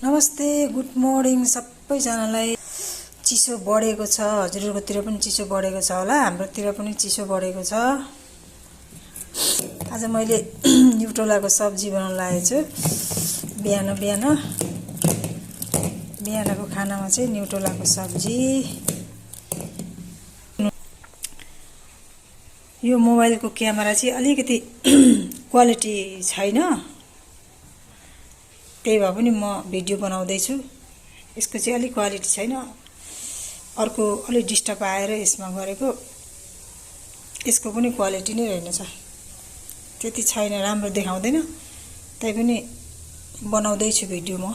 नमस्ते good morning सबैजनालाई। चिसो बढेको छ, हजुरहरुकोतिर पनि चिसो बढेको छ होला, हाम्रोतिर पनि चिसो बढेको छ। आज मैले न्युट्रोलाको सब्जी बनाउन लागेको छु। बिहानको खानामा चाहिँ न्युट्रोलाको सब्जी। यो मोबाइलको क्यामेरा चाहिँ अलिकति क्वालिटी छैन, त्यही भए पनि म भिडियो बनाउँदै छु। यसको चाहिँ अलि क्वालिटी छैन, अर्को अलि डिस्टर्ब आएर यसमा गरेको। यसको पनि क्वालिटी नै रहेनछ, त्यति छैन, राम्रो देखाउँदैन। तै पनि बनाउँदै छु भिडियो। म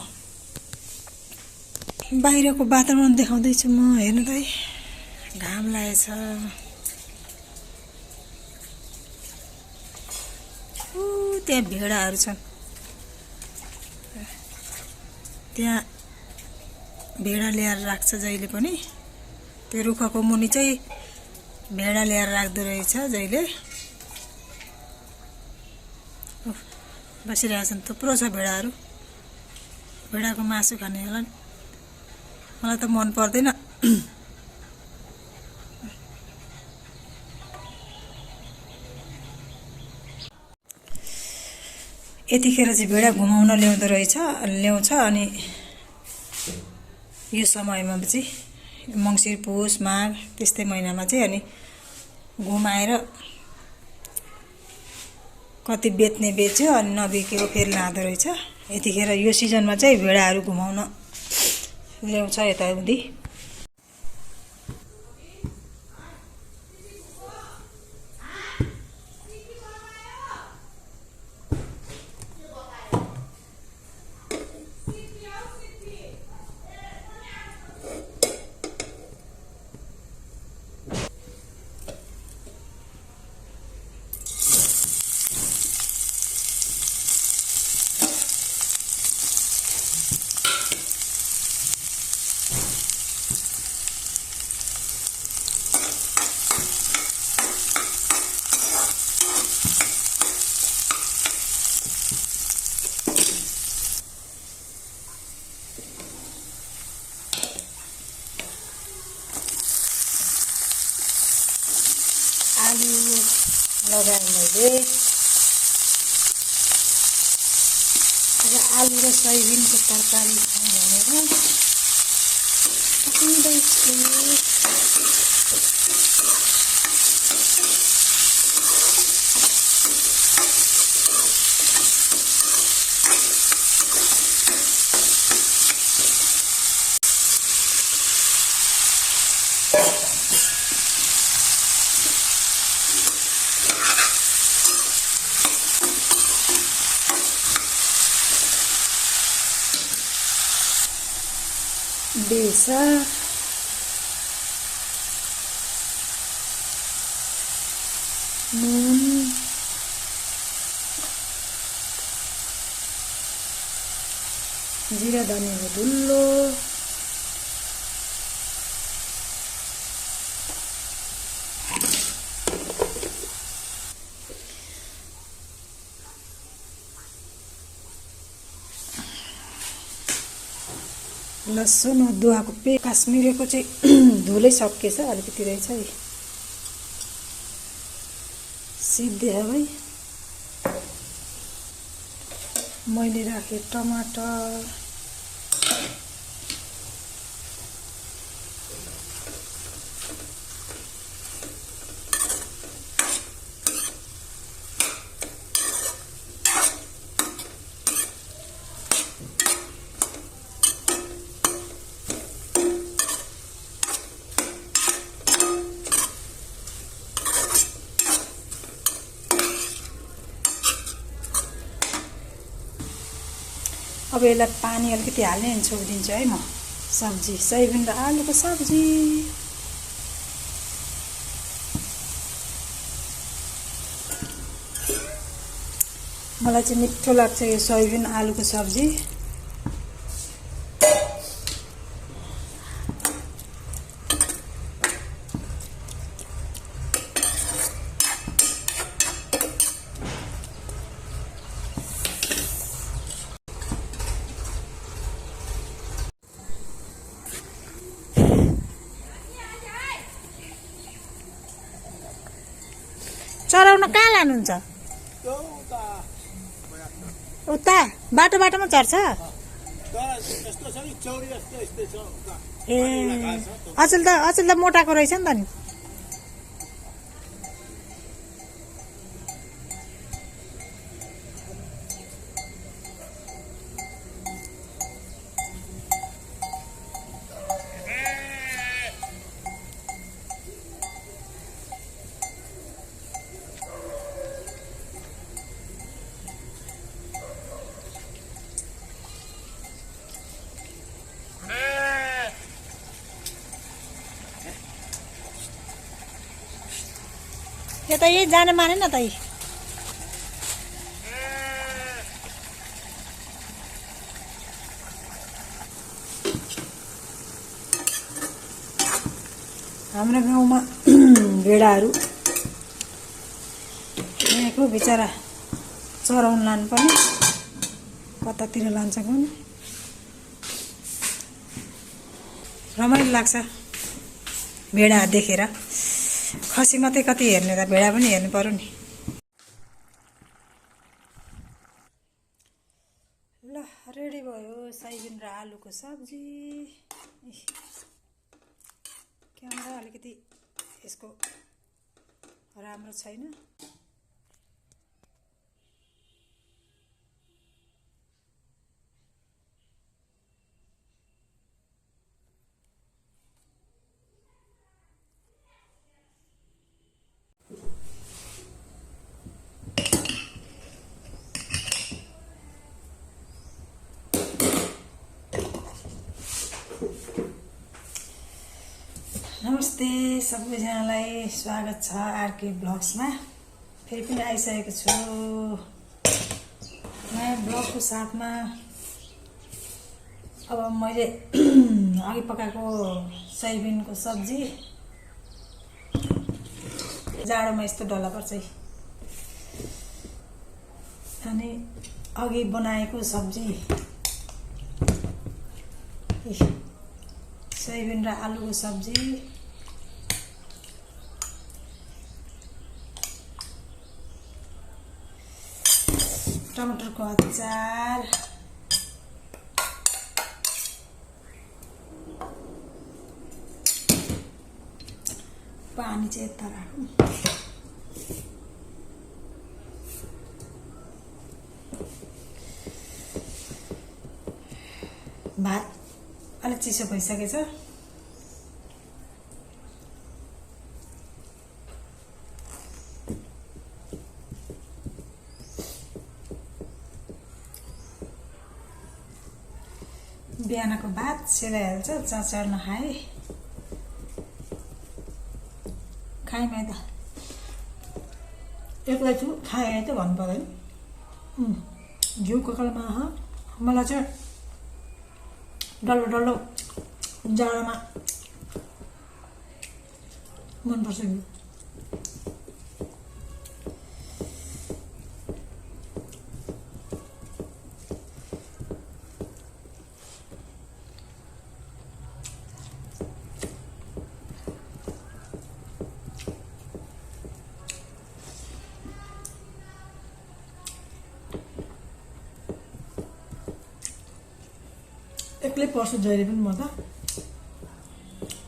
बाहिरको वातावरण देखाउँदै छु। म हेर्नु त, घाम लागेछ। त्यहाँ भेडाहरू छन्, त्यहाँ भेडा ल्याएर राख्छ जहिले पनि। त्यो रुखको मुनि चाहिँ भेडा ल्याएर राख्दो रहेछ जहिले। बसिरहेछन्, थुप्रो छ भेडाहरू। भेडाको मासु खाने होला नि, मलाई त मन पर्दैन। यतिखेर चाहिँ भेडा घुमाउन ल्याउँछ। अनि यो समयमा चाहिँ मङ्सिर पुस माघ त्यस्तै महिनामा चाहिँ अनि घुमाएर कति बेच्ने बेच्यो, अनि नबिकेको फेरि लाँदो रहेछ। यतिखेर यो सिजनमा चाहिँ भेडाहरू घुमाउन ल्याउँछ यताउति। आलु लगाएँ मैले। आलु र सोयाबिनको तरकारी खाउँ भनेर पकाउँदैछु। बेसार नुन, जिरा धनियाँको धुलो, लसुन अदुवाको पेस्ट। काश्मिरीको चाहिँ धुलै सकिएछ, अलिकति रहेछ है। सिद्धे भाइ मैले राखेँ टमाटर, अब यसलाई पानी अलिकति हाल्ने अनि छोडिदिन्छु है म। सब्जी सोयाबिन र आलुको सब्जी। मलाई चाहिँ मिठो लाग्छ यो सोयाबिन आलुको सब्जी। चढाउन कहाँ लानुहुन्छ? उता बाटो बाटोमा चढ्छ? ए अचेल त मोटाको रहेछ नि त नि। यो त यही जान मानेन त। हाम्रो गाउँमा भेडाहरू यहाँको बिचरा चराउन लानुपर्ने, कतातिर लान्छ कुन। रमाइलो लाग्छ भेडाहरू देखेर। खसी मात्रै कति हेर्ने त, भेडा पनि हेर्नु पर्यो नि। ल रेडी भयो सोयाबिन र आलुको सब्जी। क्यामेरा अलिकति यसको राम्रो छैन। नमस्ते सबैजनालाई, स्वागत छ आरके ब्लग्समा। फेरि पनि आइसकेको छु नयाँ ब्लगको साथमा। अब मैले अघि पकाएको सोयाबिनको सब्जी जाडोमा यस्तो डल्ला पर्छ। अनि अघि बनाएको सब्जी सोयाबिन र आलुको सब्जी, टमाटरको अचार, पानी चाहिँ यता राखौँ। भात अलिक चिसो भइसकेछ। बिहानको भात सेलाइहाल्छ, चार नखाए खाइमै त। एक्लै छु खाए त भन्नु पर्दैन। घिउ कपालमा मलाई चाहिँ डल्लो डल्लो जाडोमा मनपर्छ घिउ। एक्लै पर्छु जहिले पनि म त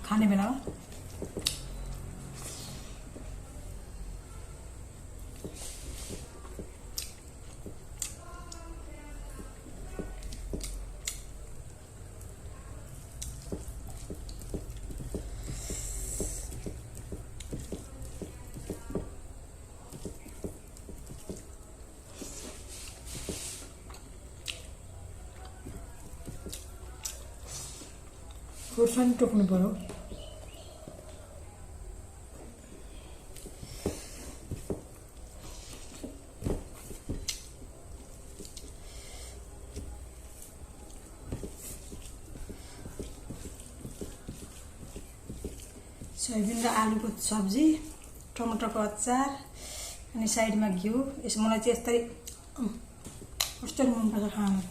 खाने बेलामा। खोर्सानी टोक्नु पर्यो। सोयाबिन र आलुको सब्जी, टमाटरको अचार, अनि साइडमा घिउ। यसो मलाई चाहिँ यस्तै कस्तो मनपर्छ खानु।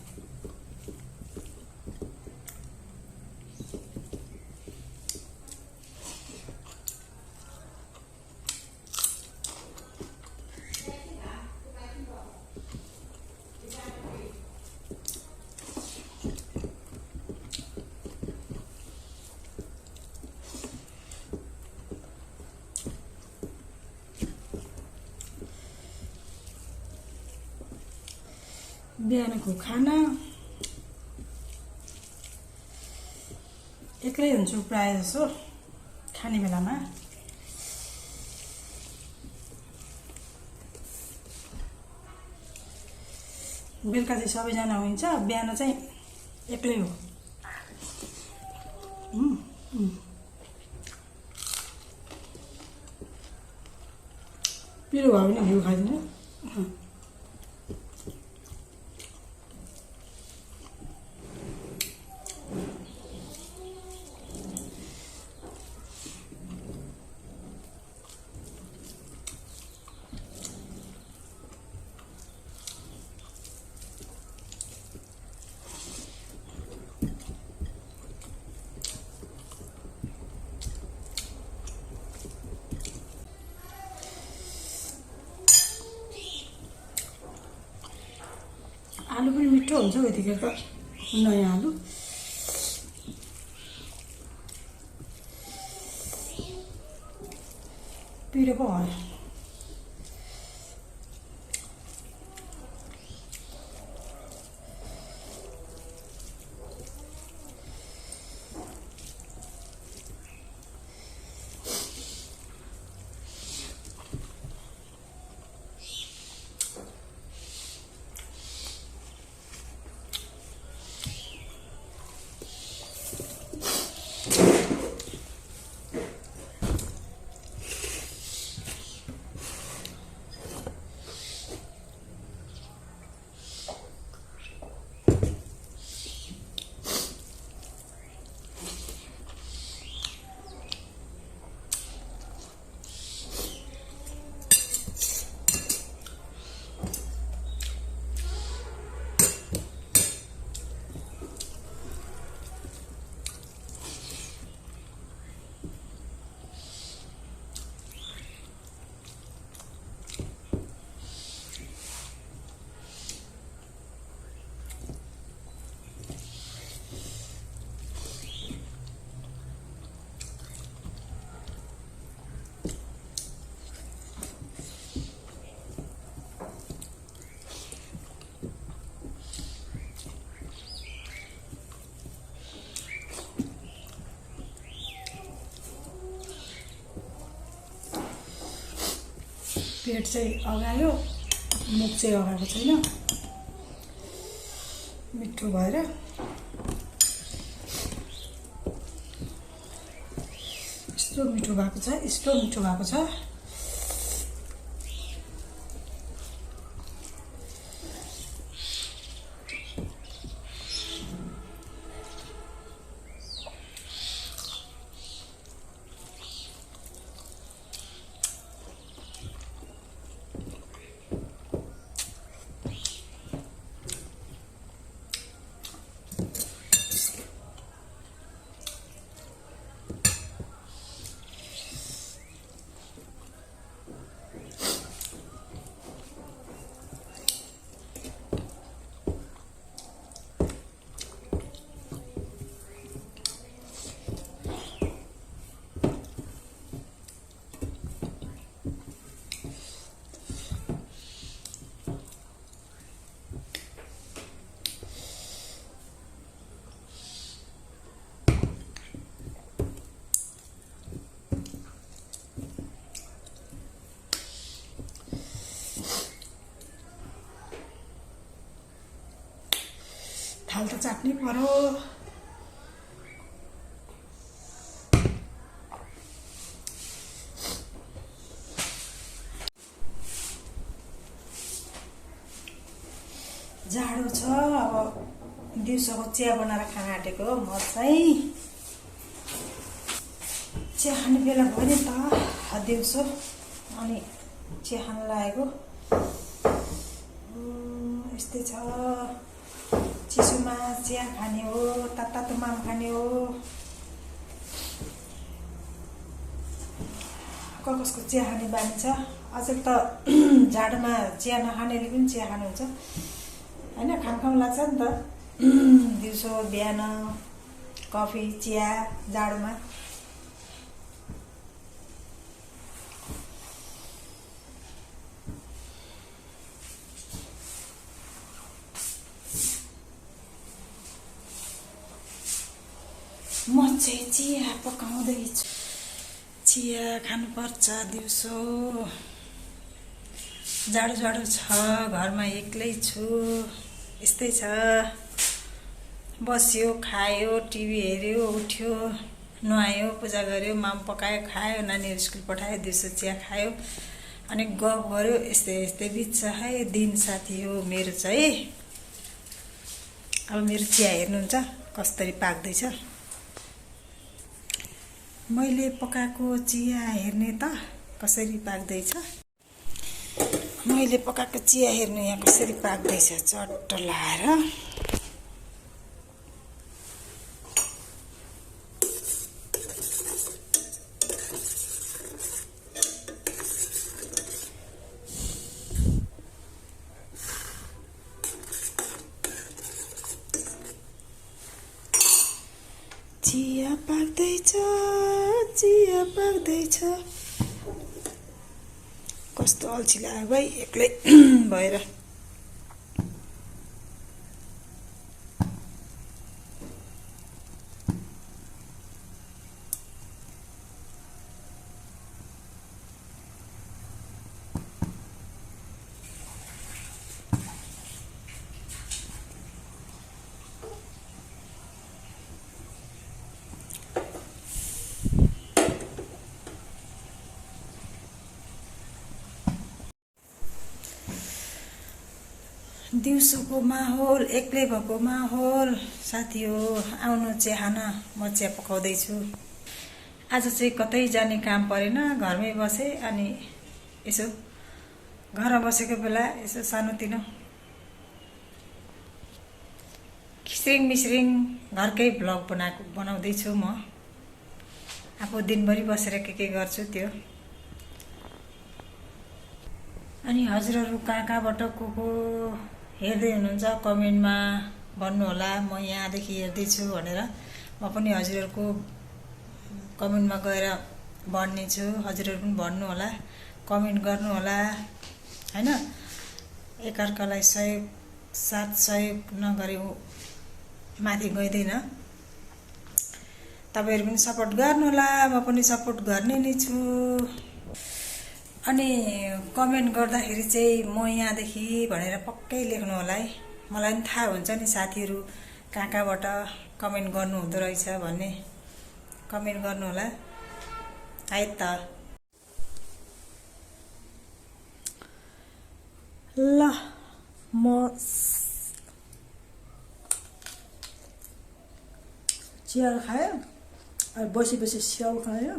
बिहानको खाना एक्लै हुन्छु प्रायः जसो खाने बेलामा। बेलुका चाहिँ सबैजना हुन्छ, बिहान चाहिँ एक्लै हो। पिरो भयो भने घिउ खाइदिनु। आलु पनि मिठो हुन्छ यतिखेर त, नयाँ आलु। पिरो पो भयो। पेट चाहिँ अगायो, मुख चाहिँ अगाएको छैन, मिठो भएर। यस्तो मिठो भएको छ, यस्तो मिठो भएको छ। थाल त चाट्नै पर्यो। जाडो छ, अब दिउँसोको चिया बनाएर खान आँटेको। म चाहिँ चिया खाने बेला भयो नि त दिउँसो, अनि चिया खान लागेको। यस्तै छ, चिसोमा चिया खाने हो, तातो माम खाने हो। कसको चिया खाने बानी छ। अझै त जाडोमा चिया नखानेले पनि चिया खानुहुन्छ होइन, खाम लाग्छ नि त। दिउँसो बिहान कफी चिया जाडोमा। म चाहिँ चिया पकाउँदैछु। चिया खानुपर्छ दिउँसो। जाडो जाडो छ, घरमा एक्लै छु, यस्तै छ। बस्यो, खायो, टिभी हेऱ्यो, उठ्यो, नुहायो, पूजा गर्यो, माम पकायो, खायो, नानीहरू स्कुल पठायो, दिउँसो चिया खायो, अनि गफ गर्यो। यस्तै यस्तै बित्छ है दिन साथी हो मेरो चाहिँ। अब मेरो चिया हेर्नुहुन्छ कसरी पाक्दैछ। मैले पकाएको चिया हेर्ने त कसरी पाक्दैछ। मैले पकाएको चिया हेर्नु यहाँ कसरी पाक्दैछ। चट्ट लाएर चिया पाक्दैछ, चिया पाक्दैछ। कस्तो अल्छी लाग्यो भाइ एक्लै भएर। दिउँसोको माहौल, एक्लै भएको माहौल साथी हो। आउनु चिया खान, म चिया पकाउँदैछु। आज चाहिँ कतै जाने काम परेन, घरमै बसेँ। अनि यसो घरमा बसेको बेला यसो सानोतिनो खिस्रिङ मिस्रिङ घरकै भ्लग बनाउँदैछु म। आफू दिनभरि बसेर के गर्छु त्यो। अनि हजुरहरू कहाँ कहाँबाट को हेर्दै हुनुहुन्छ कमेन्टमा भन्नुहोला। म यहाँदेखि हेर्दैछु भनेर म पनि हजुरहरूको कमेन्टमा गएर भन्नेछु। हजुरहरू पनि भन्नुहोला, कमेन्ट गर्नुहोला हैन। एकअर्कालाई सहयोग साथ सहयोग नगरे माथि गइँदैन। तपाईहरु पनि सपोर्ट गर्नुहोला, म पनि सपोर्ट गर्ने नै छु। अनि कमेन्ट गर्दाखेरि चाहिँ म यहाँदेखि भनेर पक्कै लेख्नु होला है। मलाई पनि थाहा हुन्छ नि साथीहरू कहाँ कहाँबाट कमेन्ट गर्नु हुँदो रहेछ भन्ने। कमेन्ट गर्नु होला है त। ल म चिया खायो, बसी बसी स्याउ खायो।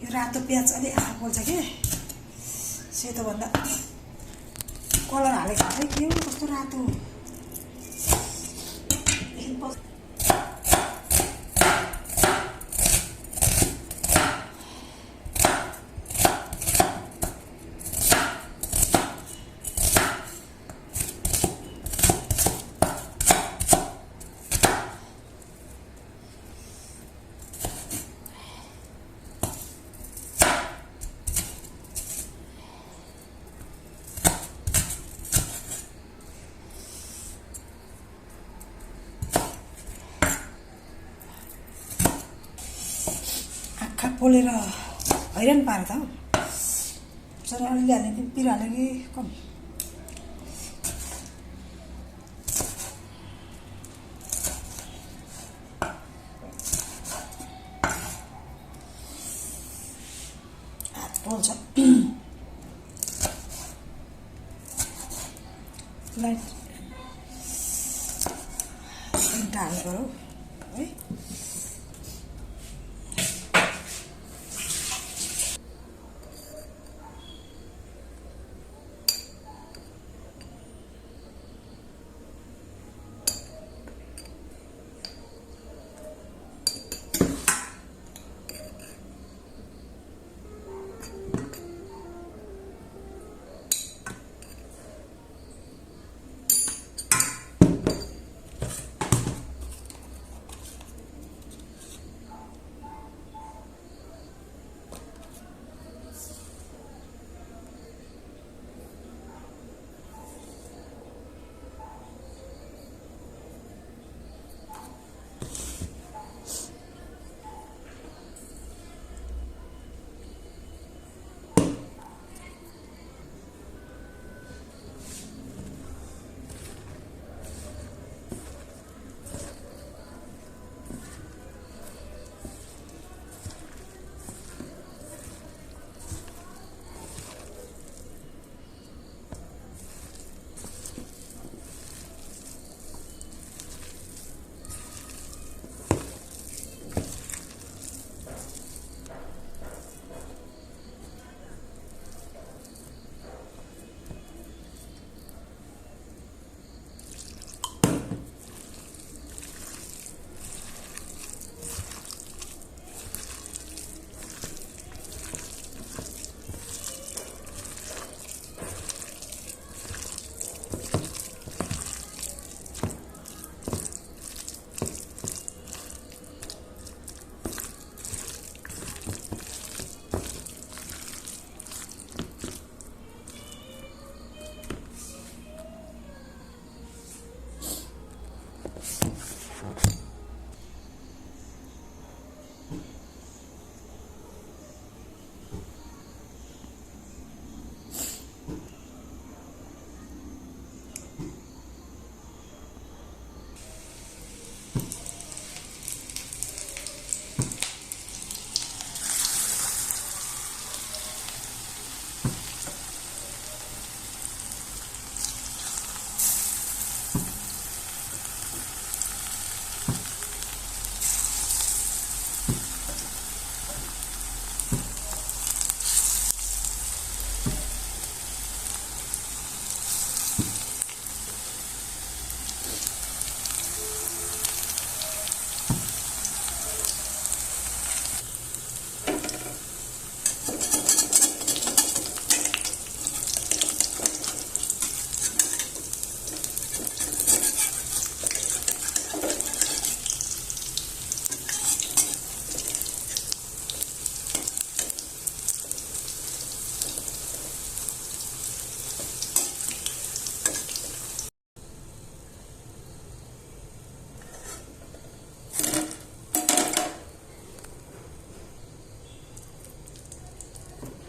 यो रातो प्याज अलि आँखा पोल्छ के सेतो भन्दा। कलर हालेको है के हो कस्तो रातो। बोलेर हैरान पार त हौ सर अलिअलि हाल्ने तिमी पिरो हाल्ने कि कम हात पोल्छ लाइट हाल्नु पर्यो है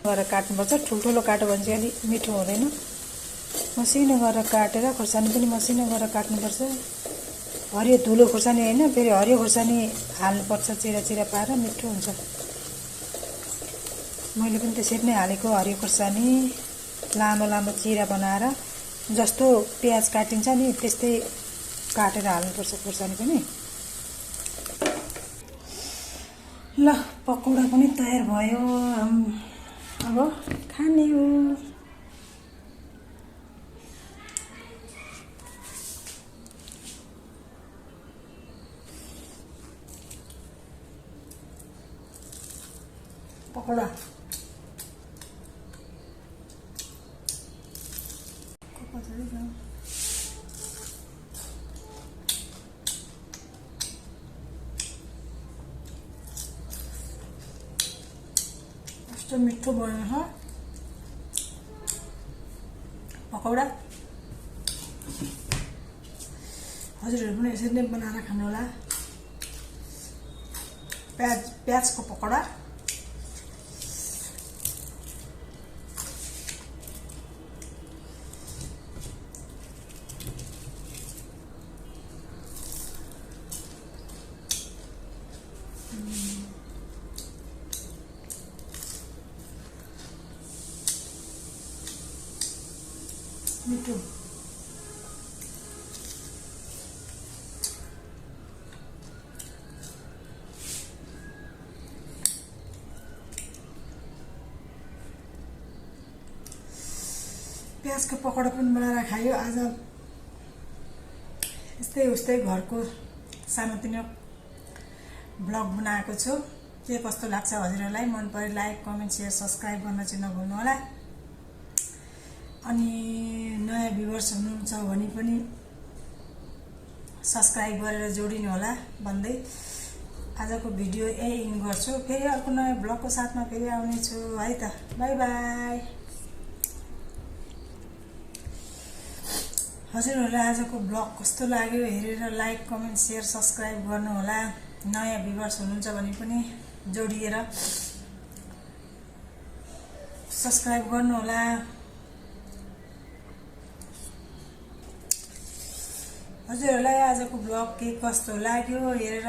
गरेर काट्नुपर्छ ठुल्ठुलो काट्यो भने चाहिँ अलिक मिठो हुँदैन मसिनो गरेर काटेर खोर्सानी पनि मसिनो गरेर काट्नुपर्छ हरियो धुलो खोर्सानी हैन फेरि हरियो खोर्सानी हाल्नुपर्छ चिरा चिरा पारेर मिठो हुन्छ मैले पनि त्यसरी नै हालेको हरियो खोर्सानी लामो लामो चिरा बनाएर जस्तो प्याज काटिन्छ नि त्यस्तै काटेर हाल्नुपर्छ खोर्सानी पनि ल पकौडा पनि तयार भयो अब खाने हो पकौडा कस्तो मिठो बन्यो ह पकौडा हजुरहरु पनि यसरी नै बनाएर खानु होला प्याजको पकौडा मिठो। प्याजको पकौडा पनि बनाएर खायो आज। यस्तै उस्तै घरको सानोतिनो ब्लग बनाएको छु। के कस्तो लाग्छ हजुरहरूलाई, मन परे लाइक कमेन्ट सेयर सब्सक्राइब गर्न चाहिँ नभुल्नु होला। अनि नयाँ भ्युवर्स हुनुहुन्छ भने पनि सब्सक्राइब गरेर जोडिनु होला भन्दै आजको भिडियो यही इन गर्छु। फेरि अर्को नयाँ ब्लगको साथमा फेरि आउने छु है त। By by. हजुरहरूलाई आजको ब्लग कस्तो लाग्यो हेरेर लाइक कमेन्ट सेयर सब्सक्राइब गर्नु होला। नयाँ भ्युवर्स हुनुहुन्छ भने पनि जोडिएर सब्सक्राइब गर्नु होला। हजुरहरूलाई आजको ब्लग के कस्तो लाग्यो हेरेर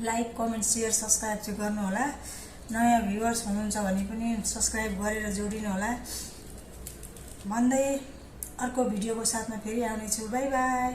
लाइक कमेन्ट सेयर सब्सक्राइब चाहिँ गर्नु होला। नयाँ भ्युवर्स हुनुहुन्छ भने पनि सब्सक्राइब गरेर जोडिनु होला भन्दै अर्को भिडियोको साथमा फेरि आउने छु। By by.